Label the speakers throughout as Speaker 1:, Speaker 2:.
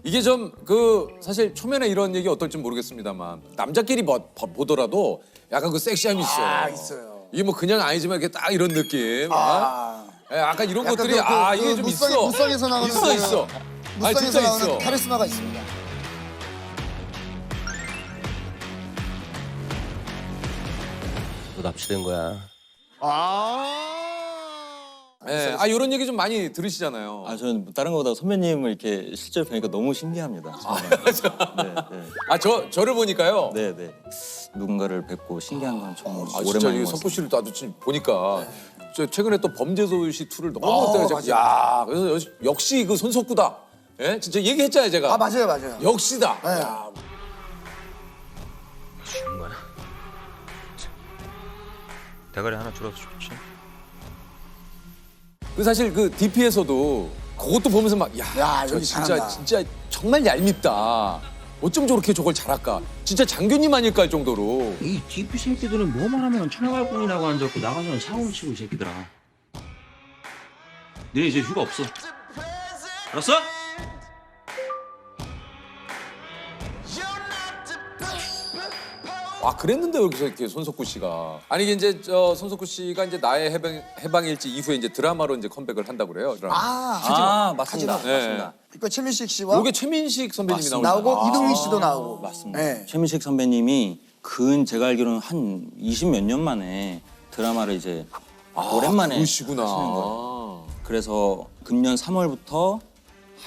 Speaker 1: 이게 좀 그 사실 초면에 이런 얘기 어떨지 모르겠습니다만 남자끼리 보더라도 약간 그 섹시함이 있어요.
Speaker 2: 아, 있어요.
Speaker 1: 이게 뭐 그냥 아니지만 이렇게 딱 이런 느낌. 예, 약간 이런
Speaker 2: 약간
Speaker 1: 것들이 이게 좀 있어.
Speaker 2: 무쌍에서 나오는
Speaker 1: 있어. 아니
Speaker 2: 무쌍에서
Speaker 1: 진짜
Speaker 2: 나오는
Speaker 1: 있어.
Speaker 2: 카리스마가 있습니다.
Speaker 3: 너 납치된 거야.
Speaker 1: 예, 이런 얘기 좀 많이 들으시잖아요.
Speaker 4: 아, 저는 다른 거보다 선배님을 이렇게 실제로 뵈니까 너무 신기합니다.
Speaker 1: 저를 보니까요.
Speaker 4: 네, 네. 누군가를 뵙고 신기한 건 정말
Speaker 1: 진짜
Speaker 4: 오랜만인
Speaker 1: 이
Speaker 4: 것
Speaker 1: 석구
Speaker 4: 같습니다.
Speaker 1: 씨를 나도 지금 보니까 저 최근에 또 범죄도시 2를 너무 때가 야, 그래서 역시 그 손석구다. 예, 진짜 얘기했잖아요 제가.
Speaker 2: 아, 맞아요.
Speaker 1: 역시다.
Speaker 2: 네.
Speaker 1: 야,
Speaker 3: 쉬운 거야. 대가리 하나 줄어서 좋지.
Speaker 1: 그 사실 그 DP에서도 그것도 보면서 막
Speaker 2: 야,
Speaker 1: 저
Speaker 2: 여기 잘한다.
Speaker 1: 진짜 정말 얄밉다. 어쩜 저렇게 저걸 잘할까? 진짜 장교님 아닐까 할 정도로.
Speaker 5: 이 DP 새끼들은 뭐만 하면 천하갈군이라고 앉아있고 나가서는 사고를 치고 이 새끼들아. 너네 이제 휴가 없어. 알았어?
Speaker 1: 그랬는데 여기서 이렇게 손석구 씨가 이게 이제 손석구 씨가 이제 나의 해방일지 이후에 이제 드라마로 이제 컴백을 한다고 그래요. 드라마.
Speaker 4: 맞습니다.
Speaker 2: 카지노.
Speaker 4: 맞습니다.
Speaker 2: 그러니까 최민식 씨와
Speaker 1: 요게 최민식 선배님이 나오는
Speaker 2: 나오고 이동희 씨도 나오고.
Speaker 4: 맞습니다.
Speaker 2: 네.
Speaker 4: 최민식 선배님이 제가 알기로는 한 20몇 년 만에 드라마를 이제 오랜만에
Speaker 1: 그러시구나.
Speaker 4: 하시는 거예요. 그래서 금년 3월부터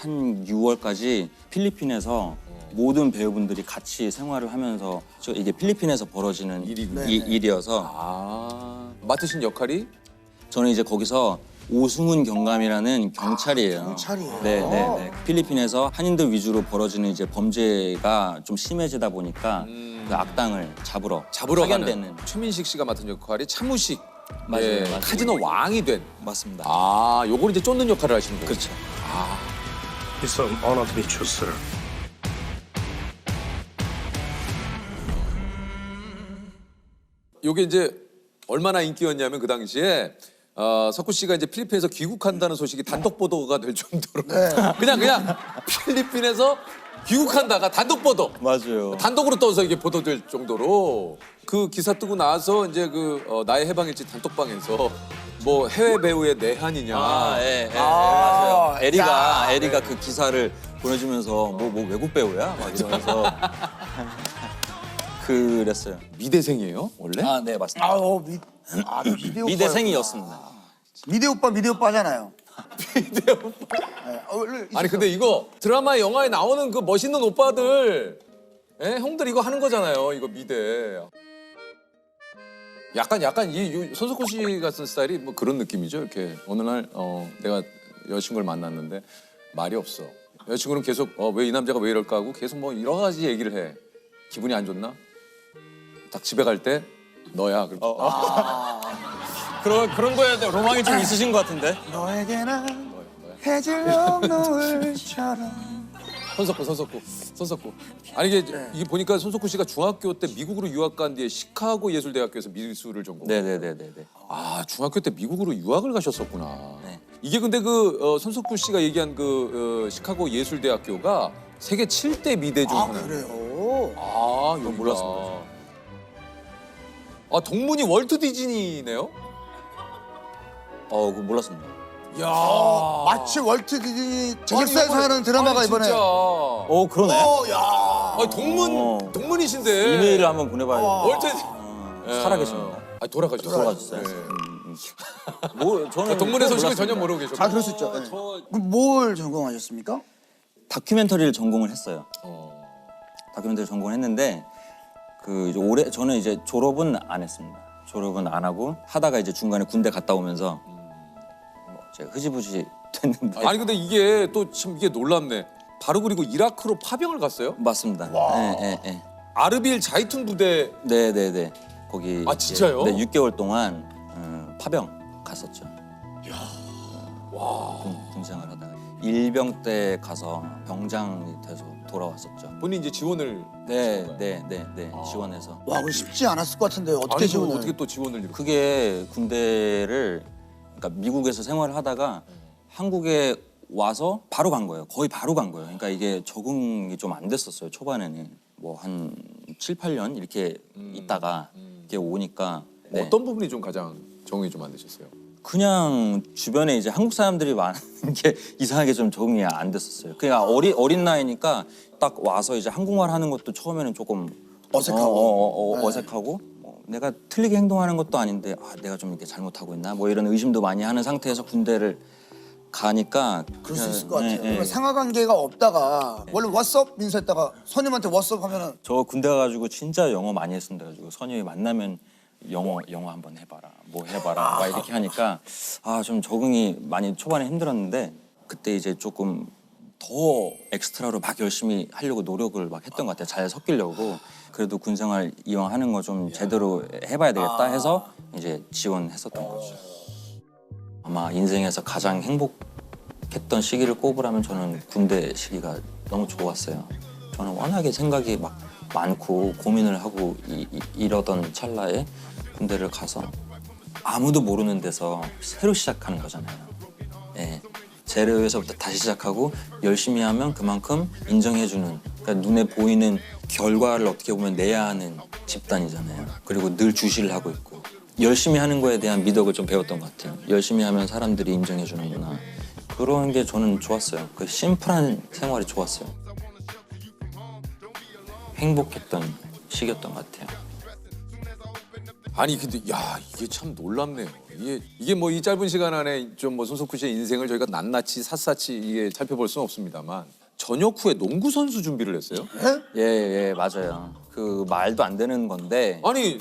Speaker 4: 한 6월까지 필리핀에서 모든 배우분들이 같이 생활을 하면서 이게 필리핀에서 벌어지는
Speaker 1: 일이군요.
Speaker 4: 일이어서
Speaker 1: 맡으신 역할이
Speaker 4: 저는 이제 거기서 오승훈 경감이라는 경찰이에요.
Speaker 2: 경찰이에요?
Speaker 4: 네. 필리핀에서 한인들 위주로 벌어지는 이제 범죄가 좀 심해지다 보니까 그 악당을 잡으러 파견되는.
Speaker 1: 가는 최민식 씨가 맡은 역할이 차무식.
Speaker 4: 맞아요.
Speaker 1: 카지노 왕이 된.
Speaker 4: 맞습니다.
Speaker 1: 요걸 이제 쫓는 역할을 하시는 거예요.
Speaker 4: 그렇죠.
Speaker 6: It's an honor to meet you, sir.
Speaker 1: 요게 이제 얼마나 인기였냐면 그 당시에 석구 씨가 이제 필리핀에서 귀국한다는 소식이 단독 보도가 될 정도로 그냥 필리핀에서 귀국한다가 단독 보도.
Speaker 4: 맞아요.
Speaker 1: 단독으로 떠서 이게 보도될 정도로 그 기사 뜨고 나서 이제 나의 해방일지 단톡방에서 뭐 해외 배우의 내한이냐.
Speaker 4: 맞아요. 에리가 그 기사를 보내주면서 뭐 외국 배우야? 막 이러면서 그랬어요.
Speaker 1: 미대생이에요 원래?
Speaker 4: 네, 맞습니다.
Speaker 2: 미대 오빠.
Speaker 4: 미대생이었습니다.
Speaker 2: 미대 오빠잖아요.
Speaker 1: 미대 오빠. 아니 근데 이거 드라마 영화에 나오는 그 멋있는 오빠들 형들 이거 하는 거잖아요. 이거 미대. 약간 이 손석구 씨 같은 스타일이 뭐 그런 느낌이죠. 이렇게 어느 날 내가 여자친구를 만났는데 말이 없어. 여자친구는 계속 왜 이 남자가 왜 이럴까 하고 계속 뭐 여러 가지 얘기를 해. 기분이 안 좋나? 딱 집에 갈 때 너야.
Speaker 4: 그런 거에 대한 로망이 좀 있으신 것 같은데?
Speaker 2: 너에게는 해질녘 노을처럼.
Speaker 1: 손석구. 아니 이게 보니까 손석구 씨가 중학교 때 미국으로 유학 간 뒤에 시카고 예술대학교에서 미술을 전공.
Speaker 4: 네네네네.
Speaker 1: 중학교 때 미국으로 유학을 가셨었구나.
Speaker 4: 네.
Speaker 1: 이게 근데 손석구 씨가 얘기한 시카고 예술대학교가 세계 7대 미대 중 하나.
Speaker 2: 그래요?
Speaker 1: 이거
Speaker 4: 몰랐습니다.
Speaker 1: 동문이 월트 디즈니네요?
Speaker 4: 그거 몰랐습니다.
Speaker 1: 야.
Speaker 2: 마치 월트 디즈니 제작사에서 하는 드라마가 이번에.
Speaker 1: 진짜.
Speaker 4: 그러네.
Speaker 2: 야.
Speaker 1: 동문이신데.
Speaker 4: 이메일을 한번 보내봐야겠다.
Speaker 1: 월트
Speaker 4: 살아계십니다.
Speaker 1: 돌아가셨어요.
Speaker 4: 저는
Speaker 1: 동문의 소식을
Speaker 4: 몰랐습니다.
Speaker 1: 전혀 모르고 계셨고.
Speaker 2: 그럴 수 있죠. 그럼 뭘 전공하셨습니까?
Speaker 4: 다큐멘터리를 전공을 했어요. 다큐멘터리 전공을 했는데 이제 저는 이제 졸업은 안 했습니다. 졸업은 안 하고 하다가 이제 중간에 군대 갔다 오면서 제가 흐지부지 됐는데.
Speaker 1: 아니 근데 이게 또 참 이게 놀랍네. 바로 그리고 이라크로 파병을 갔어요?
Speaker 4: 맞습니다. 네.
Speaker 1: 아르빌 자이툰 부대.
Speaker 4: 네네네. 거기
Speaker 1: 진짜요?
Speaker 4: 네, 6개월 동안 파병 갔었죠. 군생활 하다가 일병 때 가서 병장이 돼서 돌아왔었죠.
Speaker 1: 본인 이제 지원을.
Speaker 4: 네. 지원해서.
Speaker 2: 와, 그거 쉽지 않았을 것 같은데 어떻게
Speaker 1: 아니,
Speaker 2: 지원을?
Speaker 1: 어떻게 또 지원을 이렇게.
Speaker 4: 그게 군대를 그러니까 미국에서 생활을 하다가 한국에 와서 바로 간 거예요. 거의 바로 간 거예요. 그러니까 이게 적응이 좀 안 됐었어요. 초반에는 뭐 한 7, 8년 이렇게 있다가 이게 오니까 네.
Speaker 1: 어떤 부분이 좀 가장 적응이 좀 안 되셨어요?
Speaker 4: 그냥 주변에 이제 한국 사람들이 많은 게 이상하게 좀 적응이 안 됐었어요. 그냥 어린 나이니까 딱 와서 이제 한국말 하는 것도 처음에는 조금
Speaker 2: 어색하고.
Speaker 4: 어색하고 내가 틀리게 행동하는 것도 아닌데 내가 좀 이렇게 잘못하고 있나 뭐 이런 의심도 많이 하는 상태에서 군대를 가니까
Speaker 2: 그럴 수
Speaker 4: 그냥,
Speaker 2: 있을 것 같아요.
Speaker 4: 예, 예.
Speaker 2: 그러면 상하관계가 없다가 원래 왓썹 민서했다가 선임한테 왓썹 하면은
Speaker 4: 저 군대 가가지고 진짜 영어 많이 했습니다. 가지고 선임이 만나면 영어 한번 해봐라, 뭐 해봐라, 막 이렇게 하니까 좀 적응이 많이 초반에 힘들었는데 그때 이제 조금 더 엑스트라로 막 열심히 하려고 노력을 막 했던 것 같아요. 잘 섞이려고. 그래도 군생활 이왕 하는 거 좀 제대로 해봐야 되겠다 해서 이제 지원했었던 거죠. 아마 인생에서 가장 행복했던 시기를 꼽으라면 저는 군대 시기가 너무 좋았어요. 저는 워낙에 생각이 막 많고 고민을 하고 이러던 찰나에 군대를 가서 아무도 모르는 데서 새로 시작하는 거잖아요. 예. 제로에서부터 다시 시작하고 열심히 하면 그만큼 인정해주는, 그러니까 눈에 보이는 결과를 어떻게 보면 내야 하는 집단이잖아요. 그리고 늘 주시를 하고 있고 열심히 하는 거에 대한 미덕을 좀 배웠던 것 같아요. 열심히 하면 사람들이 인정해주는구나. 그런 게 저는 좋았어요. 그 심플한 생활이 좋았어요. 행복했던 시기였던 것 같아요.
Speaker 1: 아니 근데 야 이게 참 놀랍네요. 이게 뭐 이 짧은 시간 안에 좀 뭐 손석구 씨의 인생을 저희가 낱낱이 샅샅이 이게 살펴볼 수는 없습니다만 전역 후에 농구 선수 준비를 했어요?
Speaker 4: 예, 맞아요. 그 말도 안 되는 건데.
Speaker 1: 아니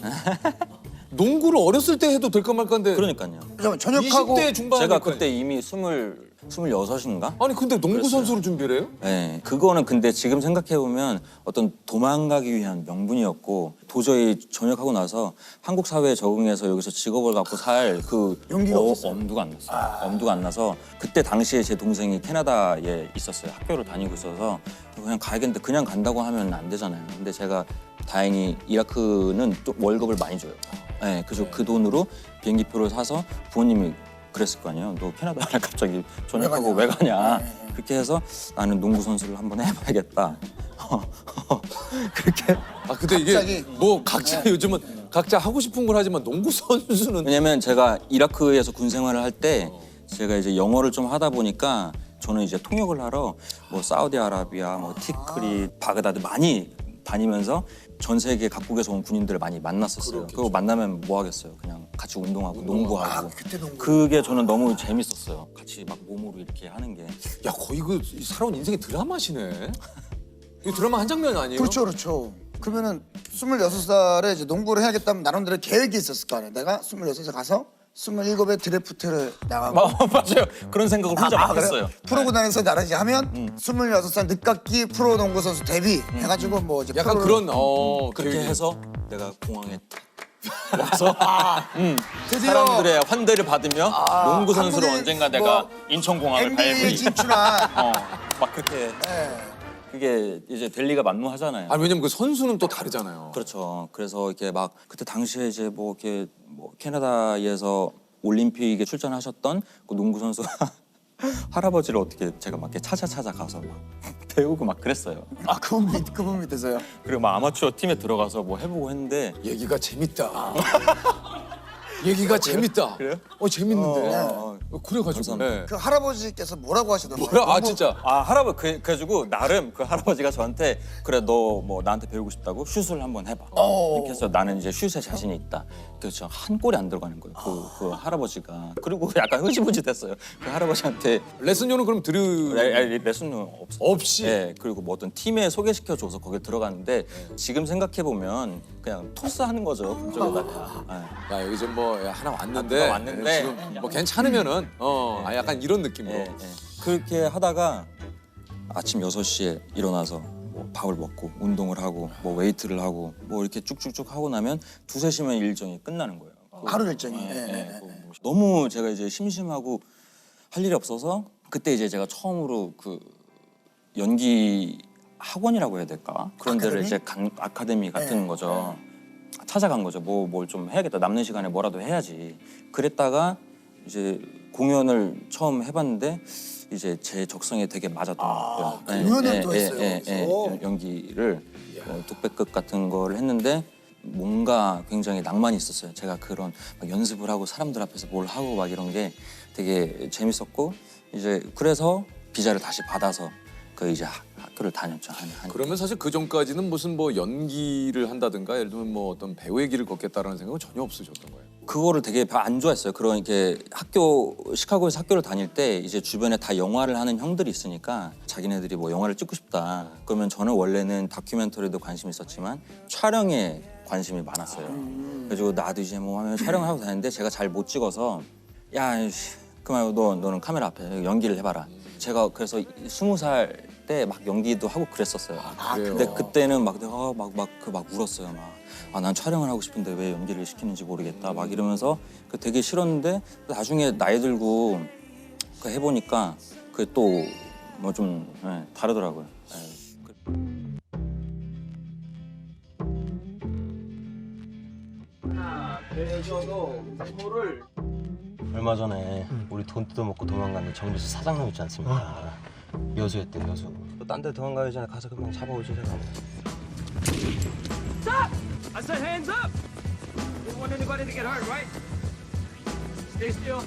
Speaker 1: 농구를 어렸을 때 해도 될까 말까인데
Speaker 4: 그러니까요.
Speaker 2: 잠깐만 전역하고
Speaker 1: 20대 중반
Speaker 4: 제가 그때 이미 26인가?
Speaker 1: 아니 근데 농구 선수를 준비를 해요?
Speaker 4: 네, 그거는 근데 지금 생각해보면 어떤 도망가기 위한 명분이었고 도저히 전역하고 나서 한국 사회에 적응해서 여기서 직업을 갖고 살 그
Speaker 2: 용기가 없었어요.
Speaker 4: 엄두가 안 났어요. 엄두가 안 나서 그때 당시에 제 동생이 캐나다에 있었어요. 학교를 다니고 있어서 그냥 가야겠는데 그냥 간다고 하면 안 되잖아요. 근데 제가 다행히 이라크는 또 월급을 많이 줘요. 네, 그래서 그 돈으로 비행기표를 사서 부모님이 그랬을 거 아니에요. 너 캐나다에 갑자기 전역하고 왜 가냐. 그렇게 해서 나는 농구 선수를 한번 해봐야겠다. 그렇게.
Speaker 1: 근데 이게
Speaker 2: 갑자기.
Speaker 1: 뭐 각자 요즘은 각자 하고 싶은 걸 하지만 농구 선수는
Speaker 4: 왜냐면 제가 이라크에서 군 생활을 할 때 제가 이제 영어를 좀 하다 보니까 저는 이제 통역을 하러 뭐 사우디아라비아, 뭐 티크릿, 바그다드 많이 다니면서 전 세계 각국에서 온 군인들을 많이 만났었어요. 그거 만나면 뭐 하겠어요. 그냥 같이 운동하고 농구하고.
Speaker 2: 그때 농구.
Speaker 4: 그게 저는 너무 재밌었어요. 같이 막 몸으로 이렇게 하는 게.
Speaker 1: 야 거의 그 살아온 인생의 드라마시네. 이 드라마 한 장면 아니에요?
Speaker 2: 그렇죠, 그렇죠. 그러면은 26살에 이제 농구를 해야겠다면 나름대로 계획이 있었을 거 아니에요. 내가 26에 가서 27에 드래프트를 나가고
Speaker 4: 맞아요. 그런 생각을 혼자 막 했어요.
Speaker 2: 프로구단에서 나라지 하면 26살 늦깎이 프로 농구 선수 데뷔 해가지고 뭐 이제
Speaker 1: 약간
Speaker 2: 프로를-
Speaker 1: 그런
Speaker 4: 그렇게
Speaker 1: 계획이-
Speaker 4: 해서 내가 공항에 딱 와서
Speaker 2: 드디어
Speaker 4: 사람들의 환대를 받으며 농구 선수로
Speaker 2: 한국인
Speaker 4: 언젠가
Speaker 2: 뭐
Speaker 4: 내가 인천공항을
Speaker 2: NBA에
Speaker 4: 밟으리.
Speaker 2: 진출한
Speaker 4: 막 그렇게
Speaker 2: 예.
Speaker 4: 그게 이제 될 리가 만무하잖아요.
Speaker 1: 아니 왜냐면 그 선수는 또 다르잖아요.
Speaker 4: 그렇죠. 그래서 이렇게 막 그때 당시에 이제 뭐 이렇게 뭐 캐나다에서 올림픽에 출전하셨던 그 농구 선수 할아버지를 어떻게 제가 막 이렇게 찾아가서 막 배우고 막 그랬어요.
Speaker 2: 그분 밑에서요.
Speaker 4: 그리고 막 아마추어 팀에 들어가서 뭐 해보고 했는데
Speaker 1: 얘기가 재밌다. 얘기가 재밌다.
Speaker 4: 그래요?
Speaker 1: 재밌는데. 그래가지고.
Speaker 4: 감사합니다.
Speaker 1: 네.
Speaker 2: 그 할아버지께서 뭐라고 하시던가요?
Speaker 1: 뭐야?
Speaker 2: 너무-
Speaker 1: 진짜.
Speaker 4: 할아버지 그래가지고 나름 그 할아버지가 저한테 그래 너 뭐 나한테 배우고 싶다고 슛을 한번 해봐 이렇게 해서 나는 이제 슛에 자신이 있다. 그래서 한 골이 안 들어가는 거예요. 그 할아버지가. 그리고 약간 흐지부지됐어요. 그 할아버지한테
Speaker 1: 레슨료는 그럼
Speaker 4: 레슨은
Speaker 1: 없이?
Speaker 4: 네, 그리고 뭐 어떤 팀에 소개시켜줘서 거기에 들어갔는데 지금 생각해 보면 그냥 토스하는 거죠. 그쪽에다가. 네.
Speaker 1: 야 여기 좀 뭐 하나 왔는데.
Speaker 4: 누가 왔는데.
Speaker 1: 지금 뭐 괜찮으면은 약간 이런 느낌으로.
Speaker 4: 예, 예. 그렇게 하다가 아침 6시에 일어나서 뭐 밥을 먹고 운동을 하고 뭐 웨이트를 하고 뭐 이렇게 쭉쭉쭉 하고 나면 2, 3시면 일정이 끝나는 거예요.
Speaker 2: 하루 일정이.
Speaker 4: 예,
Speaker 2: 예,
Speaker 4: 예.
Speaker 2: 예.
Speaker 4: 뭐 너무 제가 이제 심심하고 할 일이 없어서 그때 이제 제가 처음으로 그 연기 학원이라고 해야 될까? 그런 데를
Speaker 2: 아카데미?
Speaker 4: 이제 아카데미 같은 거죠. 찾아간 거죠. 뭘 좀 해야겠다. 남는 시간에 뭐라도 해야지. 그랬다가 이제 공연을 처음 해봤는데 이제 제 적성에 되게 맞았던 것 같아요.
Speaker 2: 공연을 또 했어요, 거기서?
Speaker 4: 연기를 독백극 같은 걸 했는데 뭔가 굉장히 낭만이 있었어요. 제가 그런 막 연습을 하고 사람들 앞에서 뭘 하고 막 이런 게 되게 재밌었고 이제 그래서 비자를 다시 받아서 그 이제 학교를 다녔죠. 한
Speaker 1: 그러면 사실 그 전까지는 무슨 뭐 연기를 한다든가 예를 들면 뭐 어떤 배우의 길을 걷겠다라는 생각은 전혀 없으셨던 거예요.
Speaker 4: 그거를 되게 안 좋아했어요. 그런 이렇게 시카고에서 학교를 다닐 때 이제 주변에 다 영화를 하는 형들이 있으니까 자기네들이 뭐 영화를 찍고 싶다. 그러면 저는 원래는 다큐멘터리도 관심이 있었지만 촬영에 관심이 많았어요. 그래가지고 나도 이제 뭐 하면 촬영을 하고 다녔는데 제가 잘 못 찍어서 야, 그 말고 너는 카메라 앞에 연기를 해봐라. 제가 그래서 20살 때 막 연기도 하고 그랬었어요.
Speaker 1: 그래요?
Speaker 4: 근데 그때는 막 내가 막 울었어요. 난 촬영을 하고 싶은데 왜 연기를 시키는지 모르겠다. 막 이러면서 되게 싫었는데 나중에 나이 들고 해보니까 그게 또 뭐 좀 다르더라고요.
Speaker 3: 얼마 전에 우리 돈 뜯어먹고 도망간 정비소 사장님 있지 않습니까? 여수였대 여수. 딴 데 도망가기 전에 가서 금방 잡아오지 제가.
Speaker 7: I said hands up! Didn't want anybody to get hurt, right? Stay still.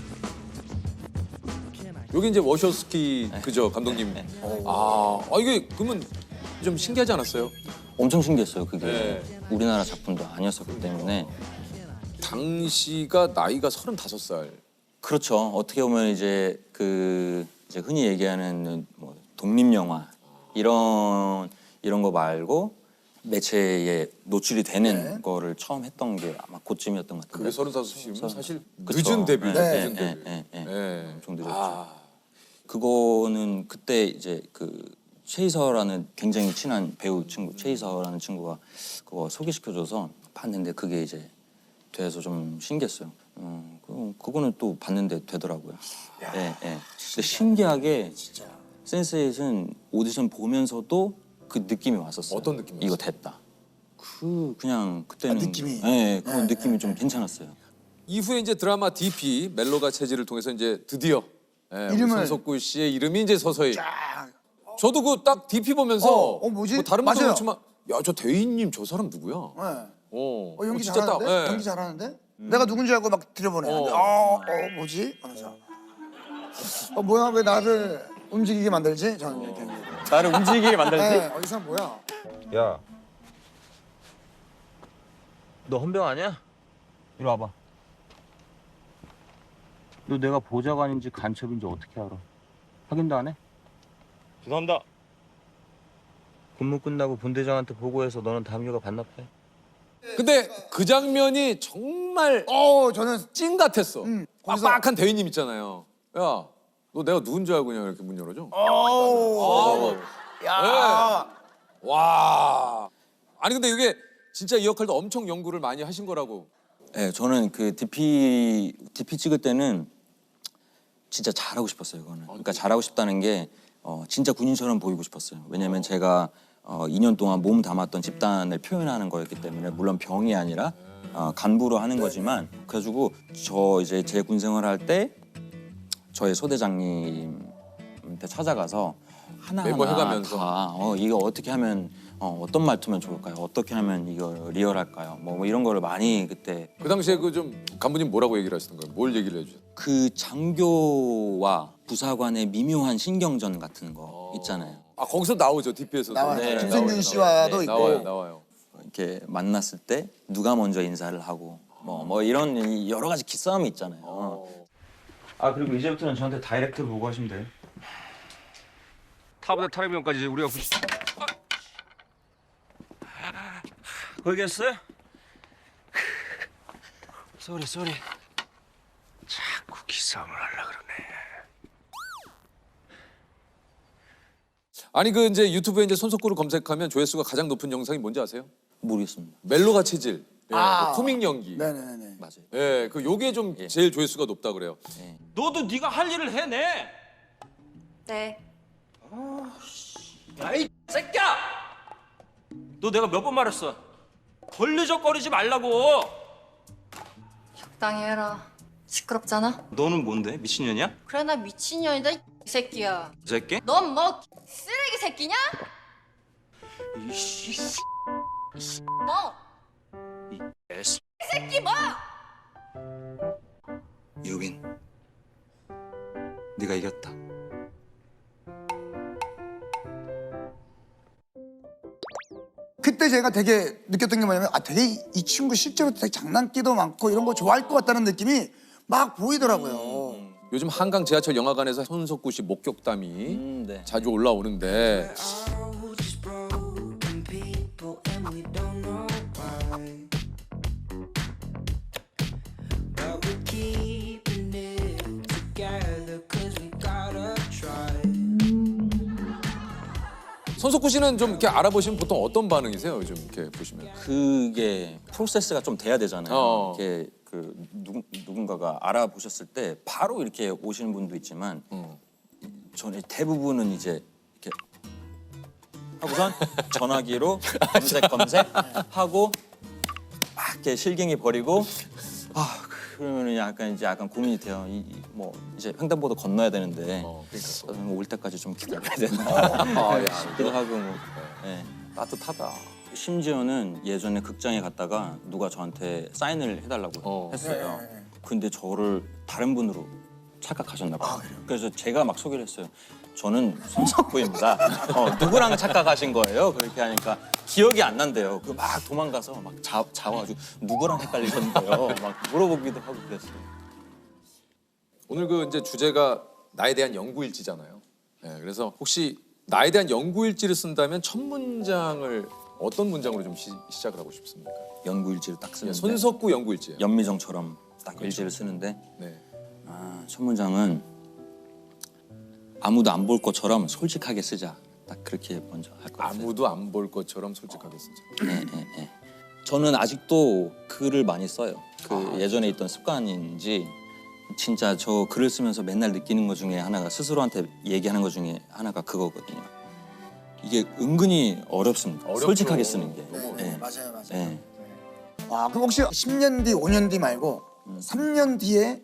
Speaker 1: 여기 이제 워셔스키 그죠 감독님. 이게 그러면 좀 신기하지 않았어요?
Speaker 4: 엄청 신기했어요. 그게
Speaker 1: 네.
Speaker 4: 우리나라 작품도 아니었었기 때문에.
Speaker 1: 당시가 나이가 35살.
Speaker 4: 그렇죠. 어떻게 보면 이제 이제 흔히 얘기하는 뭐 독립 영화 이런 거 말고 매체에 노출이 되는 거를 처음 했던 게 아마 그쯤이었던 것 같은데.
Speaker 1: 그게 35이면 사실
Speaker 4: 그쵸.
Speaker 1: 늦은 데뷔.
Speaker 2: 네.
Speaker 1: 늦은 데뷔. 네.
Speaker 4: 엄청 늦었죠. 그거는 그때 이제 최이서라는 굉장히 친한 배우 친구 최이서라는 친구가 그거 소개시켜줘서 봤는데 그게 이제 돼서 좀 신기했어요. 그거는 또 봤는데 되더라고요. 예. 근데 신기하게 센스에이트는 오디션 보면서도 그 느낌이 왔었어요.
Speaker 1: 어떤 느낌이었어요?
Speaker 4: 이거 됐다. 그냥 그때는
Speaker 2: 느낌이?
Speaker 4: 그런 느낌이 좀 괜찮았어요.
Speaker 1: 이후에 이제 드라마 DP 멜로가 체질을 통해서 이제 드디어
Speaker 2: 이름을-
Speaker 1: 손석구 씨의 이름이 이제 서서히. 저도 그 딱 DP 보면서
Speaker 2: 뭐지?
Speaker 1: 뭐 다른 분도
Speaker 2: 맞아요.
Speaker 1: 그렇지만 야 저 대인님 저 사람 누구야?
Speaker 2: 네. 연기
Speaker 1: 진짜
Speaker 2: 잘하는데?
Speaker 1: 딱, 예.
Speaker 2: 연기 잘하는데? 내가 누군지 알고 막 들여보내. 뭐지? 하면서. 뭐야 왜 나를 움직이게 만들지? 저는 이렇게.
Speaker 4: 나를 움직이게 만들지?
Speaker 2: 네, 이 사람 뭐야?
Speaker 3: 야, 너 헌병 아니야? 이리 와봐. 너 내가 보좌관인지 간첩인지 어떻게 알아? 확인도 안 해? 죄송합니다. 근무 끝나고 분대장한테 보고해서 너는 다음 휴가 반납해.
Speaker 1: 근데 그 장면이 정말
Speaker 2: 저는
Speaker 1: 찐 같았어.
Speaker 2: 거기서-
Speaker 1: 빡빡한 대인님 있잖아요. 야, 너 내가 누군지 알고 그냥 이렇게 문 열어줘?
Speaker 2: 야.
Speaker 1: 와. 아니 근데 이게 진짜 이 역할도 엄청 연구를 많이 하신 거라고.
Speaker 4: 네, 저는 그 DP 찍을 때는 진짜 잘하고 싶었어요. 그거는. 그러니까 잘하고 싶다는 게 진짜 군인처럼 보이고 싶었어요. 왜냐면 제가 2년 동안 몸 담았던 집단을 표현하는 거였기 때문에 물론 병이 아니라 간부로 하는 거지만 그래가지고 제 군 생활할 때 저희 소대장님한테 찾아가서 하나하나
Speaker 1: 매번 해가면서.
Speaker 4: 다 이거 어떻게 하면 어떤 말투면 좋을까요? 어떻게 하면 이거 리얼할까요? 뭐 이런 거를 많이 그때
Speaker 1: 그 당시에 그 좀 간부님 뭐라고 얘기를 하시던 거예요? 뭘 얘기를 해주셨어요?
Speaker 4: 그 장교와 부사관의 미묘한 신경전 같은 거 있잖아요.
Speaker 1: 거기서 나오죠 DP에서도.
Speaker 2: 나와요. 김성균 씨와도 있고.
Speaker 1: 나와요.
Speaker 4: 이렇게 만났을 때 누가 먼저 인사를 하고 뭐 이런 여러 가지 기싸움이 있잖아요.
Speaker 3: 그리고 이제부터는 저한테 다이렉트로 보고하시면 돼요.
Speaker 6: 타부대 탈의병까지 우리가
Speaker 3: 걸겠어요? 쏘리.
Speaker 6: 자꾸 기싸움을 하려 그러네.
Speaker 1: 아니 그 이제 유튜브에 이제 손석구를 검색하면 조회수가 가장 높은 영상이 뭔지 아세요?
Speaker 4: 모르겠습니다.
Speaker 1: 멜로가 체질. 그 코믹 연기.
Speaker 2: 네네네.
Speaker 4: 맞아요.
Speaker 1: 예, 그 요게 좀 제일 조회수가 높다 그래요.
Speaker 5: 너도 네가 할 일을 해내.
Speaker 8: 네.
Speaker 5: 야이 새끼야! 너 내가 몇 번 말했어? 걸리적거리지 말라고.
Speaker 8: 적당히 해라. 시끄럽잖아.
Speaker 3: 너는 뭔데? 미친년이야?
Speaker 8: 그래 나 미친년이다 이 새끼야.
Speaker 3: 이 새끼?
Speaker 8: 넌 뭐 쓰레기 새끼냐?
Speaker 3: 이씨
Speaker 8: 뭐?
Speaker 3: 에스.
Speaker 8: 이 새끼 뭐?
Speaker 3: 유빈, 네가 이겼다.
Speaker 2: 그때 제가 되게 느꼈던 게 뭐냐면 되게 이 친구 실제로 되게 장난기도 많고 이런 거 좋아할 것 같다는 느낌이 막 보이더라고요.
Speaker 1: 요즘 한강 지하철 영화관에서 손석구 씨 목격담이
Speaker 4: 네.
Speaker 1: 자주 올라오는데 손석구 씨는 좀 이렇게 알아보시면 보통 어떤 반응이세요? 요즘 이렇게 보시면.
Speaker 4: 그게 프로세스가 좀 돼야 되잖아요.
Speaker 1: 어.
Speaker 4: 이렇게 누군가가 알아보셨을 때 바로 이렇게 오시는 분도 있지만 저는 대부분은 이제 이렇게 하고선 전화기로 검색하고 막 이렇게 실갱이 버리고 그러면은 약간 고민이 돼요. 뭐 이제 횡단보도 건너야 되는데 올 때까지 좀 기다려야 되나 싶기도 하고 뭐. 네.
Speaker 1: 따뜻하다.
Speaker 4: 심지어는 예전에 극장에 갔다가 누가 저한테 사인을 해달라고 했어요. 근데 저를 다른 분으로 착각하셨나 봐요. 그래서 제가 막 소개를 했어요. 저는 손석구입니다. 누구랑 착각하신 거예요? 그렇게 하니까 기억이 안 난대요. 그 막 도망가서 막 자와가지고 누구랑 헷갈리셨는데요? 막 물어보기도 하고 그랬어요.
Speaker 1: 오늘 그 이제 주제가 나에 대한 연구일지잖아요. 네, 그래서 혹시 나에 대한 연구일지를 쓴다면 첫 문장을 어떤 문장으로 좀 시작을 하고 싶습니까?
Speaker 4: 연구일지를 딱 쓰는데
Speaker 1: 손석구 연구일지예요.
Speaker 4: 연미정처럼 딱 일지를 쓰는데
Speaker 1: 네.
Speaker 4: 첫 문장은 아무도 안 볼 것처럼 솔직하게 쓰자. 딱 그렇게 먼저 할 것 같아요.
Speaker 1: 아무도 안 볼 것처럼 솔직하게 쓰자.
Speaker 4: 네. 저는 아직도 글을 많이 써요. 예전에 있던 습관인지 진짜 저 글을 쓰면서 맨날 느끼는 것 중에 하나가 스스로한테 얘기하는 것 중에 하나가 그거거든요. 이게 은근히 어렵습니다.
Speaker 1: 어렵죠.
Speaker 4: 솔직하게 쓰는 게.
Speaker 2: 네, 맞아요.
Speaker 4: 네.
Speaker 2: 와, 그럼 혹시 10년 뒤, 5년 뒤 말고 3년 뒤에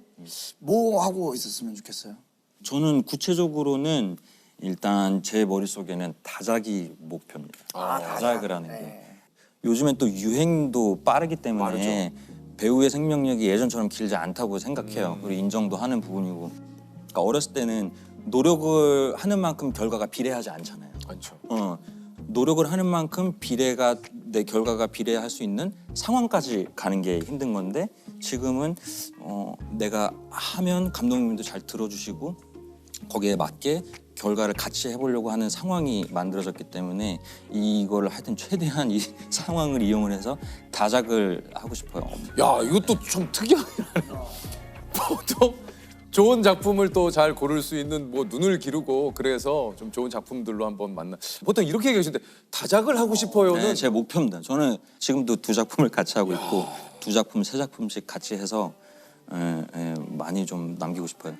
Speaker 2: 뭐 하고 있었으면 좋겠어요?
Speaker 4: 저는 구체적으로는 일단 제 머릿속에는 다작이 목표입니다. 다작을 하는 게. 요즘엔 또 유행도 빠르기 때문에 배우의 생명력이 예전처럼 길지 않다고 생각해요. 그리고 인정도 하는 부분이고. 그러니까 어렸을 때는 노력을 하는 만큼 결과가 비례하지 않잖아요.
Speaker 1: 많죠.
Speaker 4: 노력을 하는 만큼 내 결과가 비례할 수 있는 상황까지 가는 게 힘든 건데 지금은 내가 하면 감독님도 잘 들어주시고 거기에 맞게 결과를 같이 해보려고 하는 상황이 만들어졌기 때문에 이거를 하여튼 최대한 이 상황을 이용을 해서 다작을 하고 싶어요.
Speaker 1: 야, 이것도 좀 특이하긴 하네요. 보통 좋은 작품을 또 잘 고를 수 있는 뭐 눈을 기르고 그래서 좀 좋은 작품들로 한번 보통 이렇게 얘기하시는데 다작을 하고 싶어요는
Speaker 4: 네, 제 목표입니다. 저는 지금도 2작품을 같이 하고 있고 2작품, 3작품씩 같이 해서 많이 좀 남기고 싶어요.